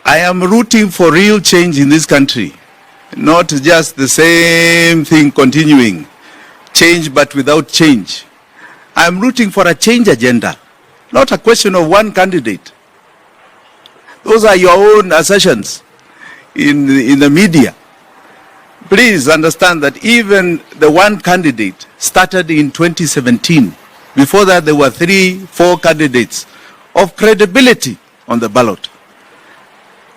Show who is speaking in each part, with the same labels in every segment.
Speaker 1: I am rooting for real change in this country, not just the same thing continuing. Change but without change. I am rooting for a change agenda, not a question of one candidate. Those are your own assertions in the media. Please understand that even the one candidate started in 2017. Before that, there were 3-4 candidates of credibility on the ballot.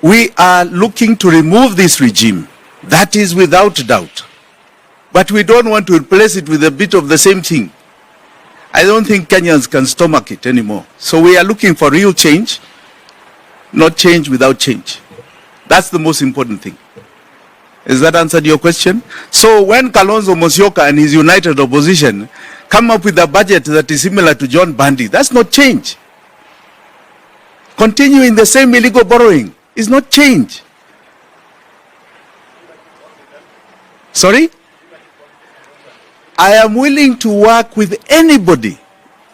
Speaker 1: We are looking to remove this regime. That is without doubt. But we don't want to replace it with a bit of the same thing. I don't think Kenyans can stomach it anymore. So we are looking for real change, not change without change. That's the most important thing. Has that answered your question? So when Kalonzo Musyoka and his united opposition come up with a budget that is similar to John Mbadi, that's not change. Continuing the same illegal borrowing is not change. Sorry? I am willing to work with anybody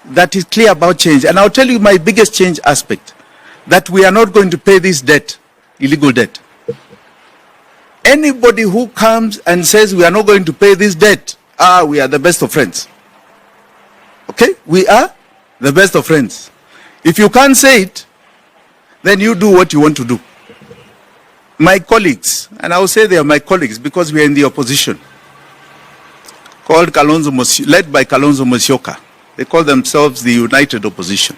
Speaker 1: that is clear about change. And I'll tell you my biggest change aspect, that we are not going to pay this debt, illegal debt. Anybody who comes and says we are not going to pay this debt, we are the best of friends. Okay? We are the best of friends. If you can't say it, then you do what you want to do. My colleagues, and I will say they are my colleagues because we are in the opposition, led by Kalonzo Musyoka. They call themselves the United Opposition.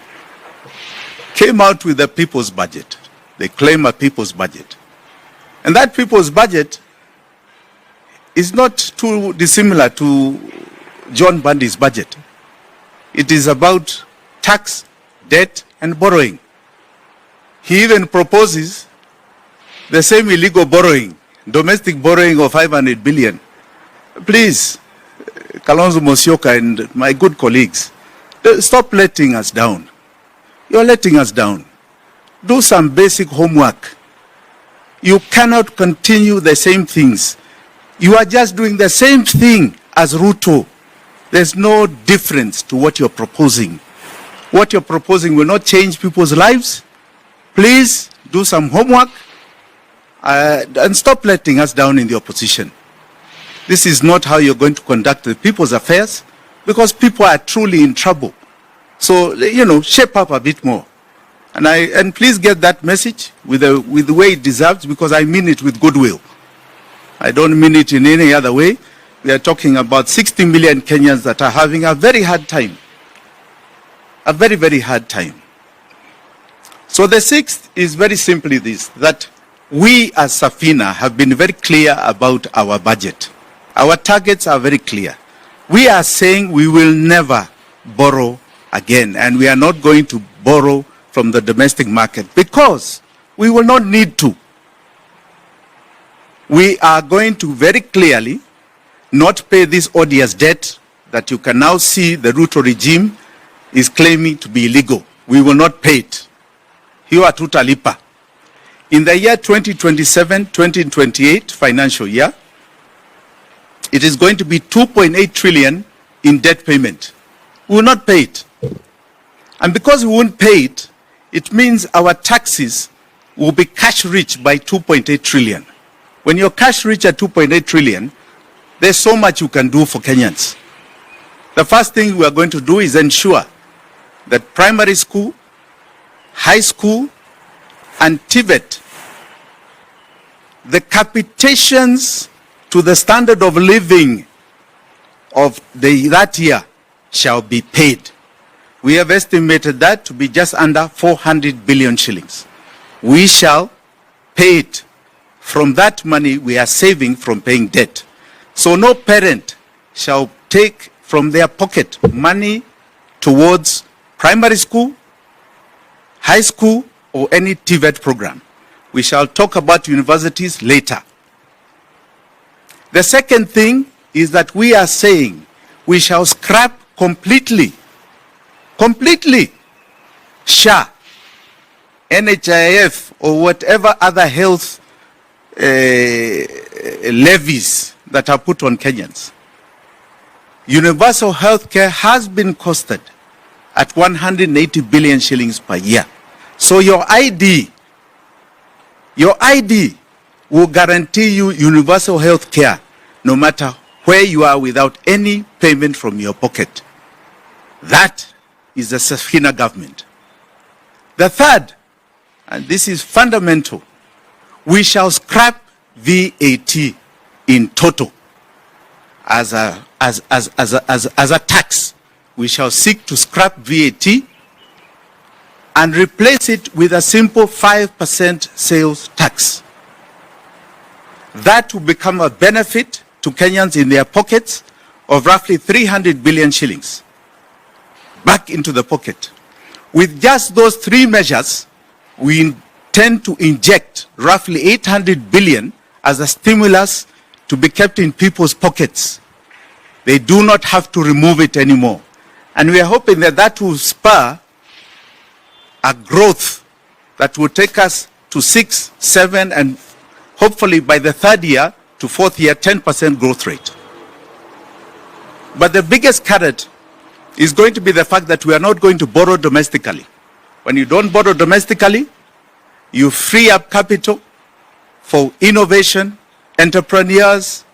Speaker 1: Came out with a people's budget. They claim a people's budget. And that people's budget is not too dissimilar to John Mbadi's budget. It is about tax, debt, and borrowing. He even proposes the same illegal borrowing, domestic borrowing of 500 billion. Please, Kalonzo Musyoka and my good colleagues, stop letting us down. You're letting us down. Do some basic homework. You cannot continue the same things. You are just doing the same thing as Ruto. There's no difference to what you're proposing. What you're proposing will not change people's lives. Please do some homework and stop letting us down in the opposition. This is not how you're going to conduct the people's affairs, because people are truly in trouble. So, shape up a bit more. And please get that message with the way it deserves, because I mean it with goodwill. I don't mean it in any other way. We are talking about 60 million Kenyans that are having a very hard time. A very, very hard time. So the sixth is very simply this, that we as Safina have been very clear about our budget. Our targets are very clear. We are saying we will never borrow again, and we are not going to borrow from the domestic market because we will not need to. We are going to very clearly not pay this odious debt that you can now see the Ruto regime is claiming to be illegal. We will not pay it. You are tutalipa. In the year 2027-2028 financial year, it is going to be 2.8 trillion in debt payment. We will not pay it. And because we won't pay it, it means our taxes will be cash rich by 2.8 trillion. When you're cash rich at 2.8 trillion, there's so much you can do for Kenyans. The first thing we are going to do is ensure that primary school, high school, and TVET, the capitations to the standard of living of that year shall be paid. We have estimated that to be just under 400 billion shillings. We shall pay it from that money we are saving from paying debt. So no parent shall take from their pocket money towards primary school, high school, or any TVET program. We shall talk about universities later. The second thing is that we are saying we shall scrap completely SHA, NHIF, or whatever other health levies that are put on Kenyans. Universal health care has been costed at 180 billion shillings per year. So your ID Your ID will guarantee you universal health care no matter where you are without any payment from your pocket. That is the Safina government. The third, and this is fundamental, we shall scrap VAT in total as a tax. We shall seek to scrap VAT and replace it with a simple 5% sales tax. That will become a benefit to Kenyans in their pockets of roughly 300 billion shillings back into the pocket. With just those three measures, we intend to inject roughly 800 billion as a stimulus to be kept in people's pockets. They do not have to remove it anymore. And we are hoping that that will spur a growth that will take us to 6, 7, and hopefully by the third year to fourth year, 10% growth rate. But the biggest carrot is going to be the fact that we are not going to borrow domestically. When you don't borrow domestically, you free up capital for innovation, entrepreneurs,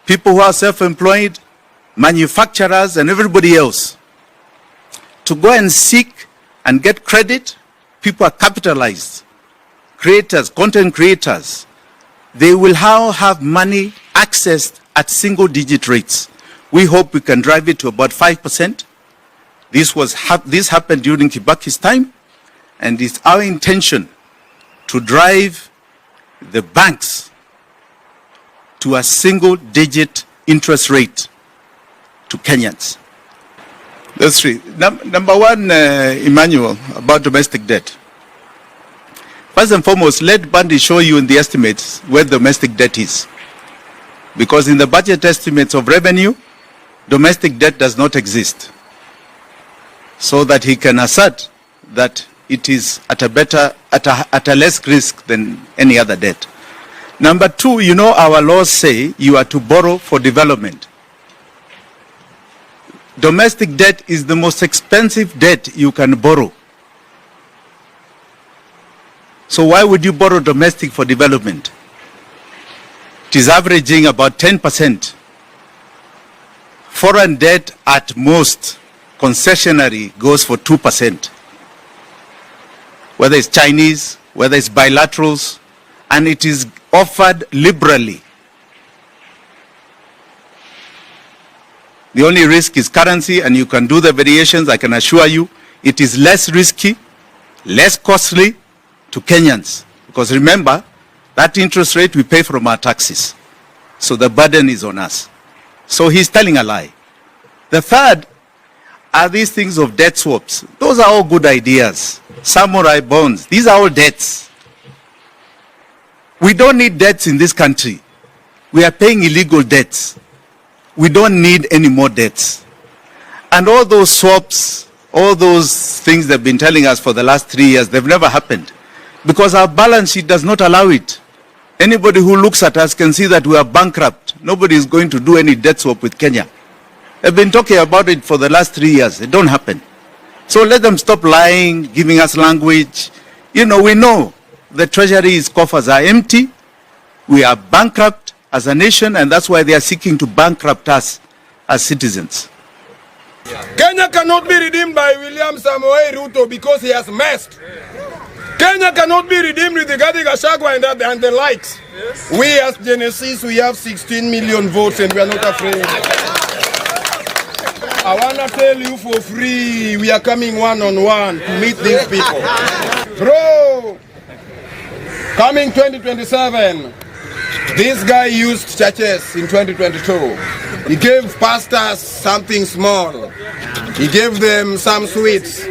Speaker 1: people who are self-employed, manufacturers, and everybody else to go and seek and get credit. People are capitalized. Creators, content creators, they will now have money accessed at single-digit rates. We hope we can drive it to about 5%. This happened during Kibaki's time, and it's our intention to drive the banks to a single-digit interest rate to Kenyans. That's three. Number one, Emmanuel, about domestic debt. First and foremost, let Bundy show you in the estimates where domestic debt is. Because in the budget estimates of revenue, domestic debt does not exist. So that he can assert that it is at a less risk than any other debt. Number two, you know our laws say you are to borrow for development. Domestic debt is the most expensive debt you can borrow. So why would you borrow domestic for development? It is averaging about 10%. Foreign debt at most, concessionary, goes for 2%. Whether it's Chinese, whether it's bilaterals, and it is offered liberally. The only risk is currency, and you can do the variations. I can assure you it is less risky, less costly to Kenyans. Because remember, that interest rate we pay from our taxes. So the burden is on us. So he's telling a lie. The third are these things of debt swaps. Those are all good ideas. Samurai bonds, these are all debts. We don't need debts in this country. We are paying illegal debts. We don't need any more debts. And all those swaps, all those things they've been telling us for the last 3 years, they've never happened. Because our balance sheet does not allow it. Anybody who looks at us can see that we are bankrupt. Nobody is going to do any debt swap with Kenya. They've been talking about it for the last 3 years. It don't happen. So let them stop lying, giving us language. You know, we know the treasury's coffers are empty. We are bankrupt as a nation, and that's why they are seeking to bankrupt us as citizens.
Speaker 2: Kenya cannot be redeemed by William Samoei Ruto because he has messed. Kenya cannot be redeemed with the Rigathi Gachagua and the likes. Yes. We as Genesis, we have 16 million votes and we are not afraid. I want to tell you for free, we are coming one-on-one to meet these people. Bro, coming 2027, this guy used churches in 2022. He gave pastors something small. He gave them some sweets.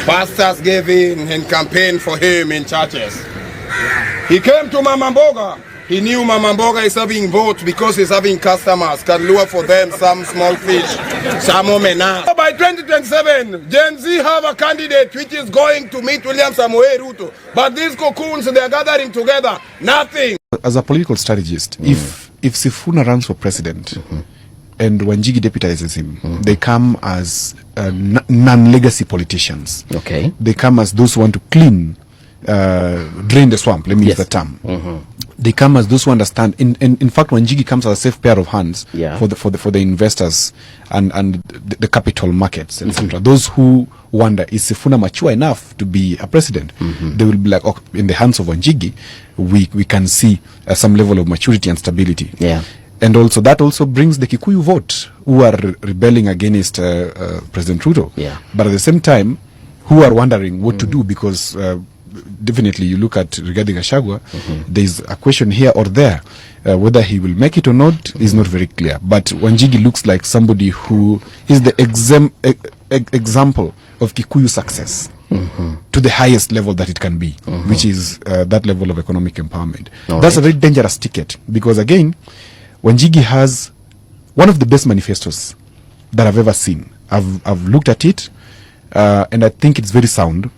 Speaker 2: Pastors gave in and campaigned for him in churches. He came to Mama Mboga. He knew Mama Mboga is having votes because he's having customers. Can lure for them some small fish, some omena. By 2027, Gen Z have a candidate which is going to meet William Samoei Ruto. But these cocoons, they are gathering together. Nothing.
Speaker 3: As a political strategist, if Sifuna runs for president, and Wanjigi deputizes him, they come as non-legacy politicians.
Speaker 4: Okay.
Speaker 3: They come as those who want to clean drain the swamp, let me use the term. They come as those who understand. In fact, Wanjigi comes as a safe pair of hands for the investors and the capital markets, etc. Those who wonder, is Sifuna mature enough to be a president? They will be like, oh, in the hands of Wanjigi, we can see some level of maturity and stability. And also that also brings the Kikuyu vote, who are rebelling against President Ruto. But at the same time, who are wondering what to do, because definitely you look at Rigathi Gachagua, there's a question here or there. Whether he will make it or not is not very clear. But Wanjigi looks like somebody who is the example of Kikuyu success to the highest level that it can be, which is that level of economic empowerment. That's a very dangerous ticket, because again, Wanjigi has one of the best manifestos that I've ever seen. I've looked at it, and I think it's very sound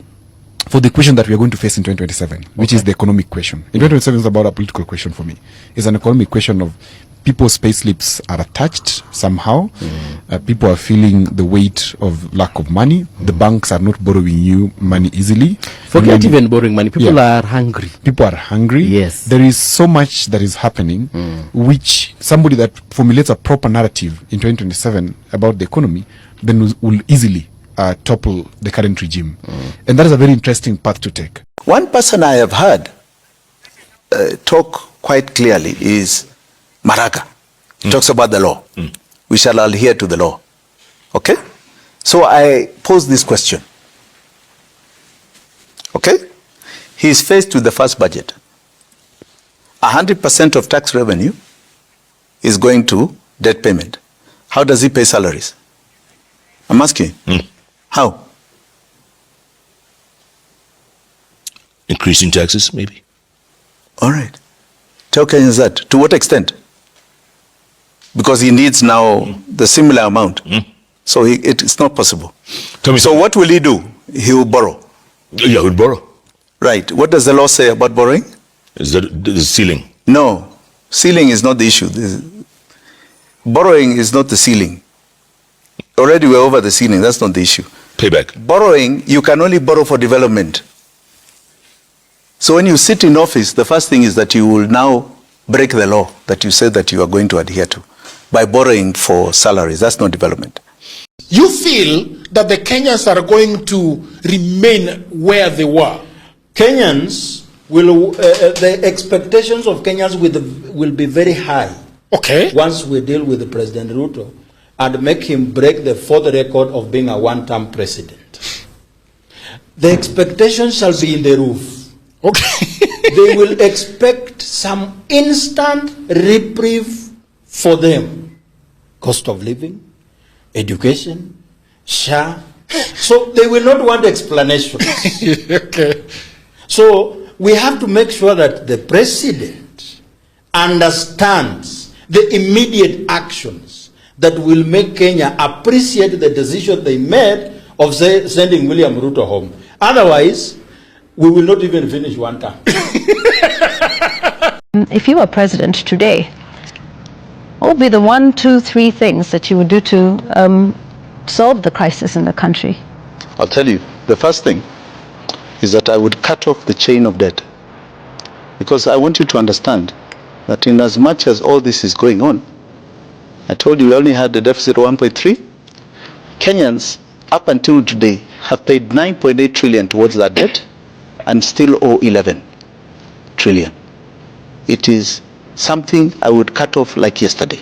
Speaker 3: for the question that we are going to face in 2027, which is the economic question. In 2027 is about a political question for me. It's an economic question of people's pay slips are attached somehow. People are feeling the weight of lack of money. The banks are not borrowing you money easily.
Speaker 4: Forget even borrowing money. People are hungry.
Speaker 3: People are hungry.
Speaker 4: Yes.
Speaker 3: There is so much that is happening, which somebody that formulates a proper narrative in 2027 about the economy then will easily topple the current regime. And that is a very interesting path to take.
Speaker 1: One person I have heard talk quite clearly is Maraga. He talks about the law. We shall adhere to the law. Okay? So I pose this question. Okay? He is faced with the first budget. 100% of tax revenue is going to debt payment. How does he pay salaries? I'm asking. How?
Speaker 5: Increasing taxes, maybe.
Speaker 1: All right. Tell Kenyans that. To what extent? Because he needs now the similar amount. So it's not possible. So what will he do? He will borrow.
Speaker 5: Yeah, he will borrow.
Speaker 1: Right. What does the law say about borrowing?
Speaker 5: Is that the ceiling?
Speaker 1: No. Ceiling is not the issue. Borrowing is not the ceiling. Already we're over the ceiling. That's not the issue.
Speaker 5: Payback.
Speaker 1: Borrowing, you can only borrow for development. So when you sit in office, the first thing is that you will now break the law that you said that you are going to adhere to by borrowing for salaries. That's not development.
Speaker 6: You feel that the Kenyans are going to remain where they were?
Speaker 7: Kenyans will, the expectations of Kenyans will be very high.
Speaker 6: Okay.
Speaker 7: Once we deal with President Ruto and make him break the fourth record of being a one-term president. The expectations shall be in the roof.
Speaker 6: Okay.
Speaker 7: They will expect some instant reprieve for them. Cost of living, education, SHA. So they will not want explanations.
Speaker 6: Okay.
Speaker 7: So we have to make sure that the president understands the immediate actions that will make Kenya appreciate the decision they made of sending William Ruto home. Otherwise, we will not even finish one term.
Speaker 8: If you were president today, what would be the 1, 2, 3 things that you would do to solve the crisis in the country?
Speaker 1: I'll tell you. The first thing is that I would cut off the chain of debt. Because I want you to understand that in as much as all this is going on, I told you we only had a deficit of 1.3. Kenyans, up until today, have paid 9.8 trillion towards that debt and still owe 11 trillion. It is something I would cut off like yesterday.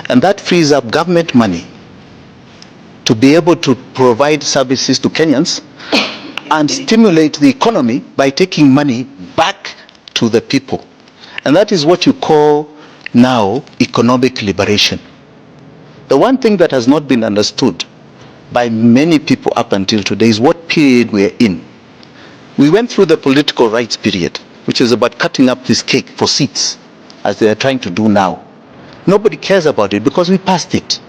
Speaker 1: And that frees up government money to be able to provide services to Kenyans and stimulate the economy by taking money back to the people. And that is what you call now economic liberation. The one thing that has not been understood by many people up until today is what period we're in. We went through the political rights period, which is about cutting up this cake for seats, as they are trying to do now. Nobody cares about it because we passed it.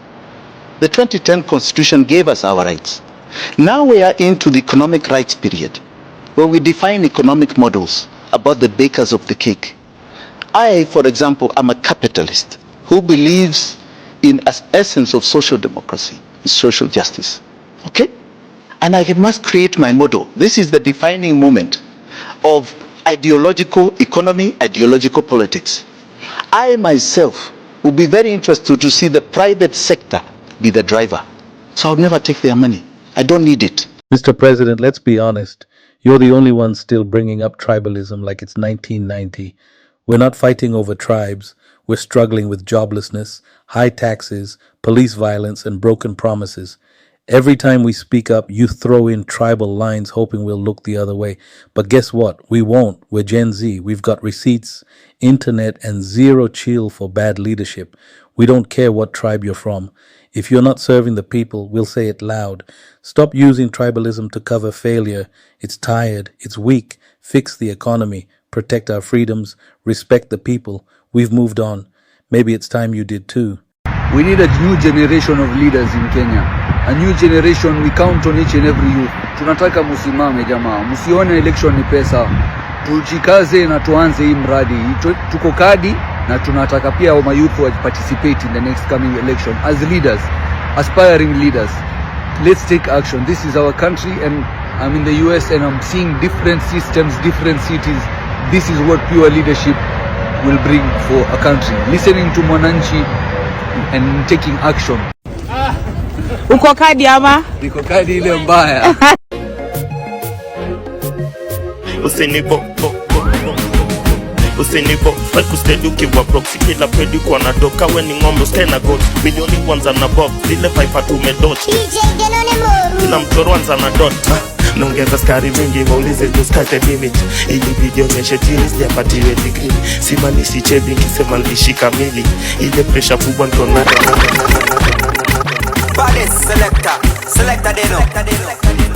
Speaker 1: The 2010 Constitution gave us our rights. Now we are into the economic rights period, where we define economic models about the bakers of the cake. I, for example, am a capitalist who believes in the essence of social democracy, social justice. Okay?
Speaker 9: And I must create my model. This is the defining moment of ideological economy, ideological politics. I myself will be very interested to see the private sector be the driver. So I'll never take their money. I don't need it.
Speaker 10: Mr. President, let's be honest. You're the only one still bringing up tribalism like it's 1990. We're not fighting over tribes. We're struggling with joblessness, high taxes, police violence, and broken promises. Every time we speak up, you throw in tribal lines hoping we'll look the other way. But guess what? We won't. We're Gen Z. We've got receipts, internet, and zero chill for bad leadership. We don't care what tribe you're from. If you're not serving the people, we'll say it loud. Stop using tribalism to cover failure. It's tired. It's weak. Fix the economy. Protect our freedoms. Respect the people. We've moved on. Maybe it's time you did too.
Speaker 11: We need a new generation of leaders in Kenya. A new generation, we count on each and every youth. Tunataka musimame jamaa, musione election ni pesa. Tujikaze na tuanze hii mradi. Tuko kadi na tunataka pia wa youth wa participate in the next coming election as leaders, aspiring leaders. Let's take action. This is our country, and I'm in the US and I'm seeing different systems, different cities. This is what pure leadership will bring for a country. Listening to mwananchi and taking action.
Speaker 12: Uko kadi ama?
Speaker 11: Niko kadi ile mbaya.
Speaker 13: Usinibo like usted ukiwa proxy kila pedi kwa na doka we ni ngombe stena goat milioni kwanza na bob zile pipe tumedot kila mchoro anza na dot naongeza skari mingi waulize tuskate limit ili video nyeshe tiris yapatiwe degree simanishi chebi nikisema nilishika mili ile pressure kubwa ndo na
Speaker 14: selector deno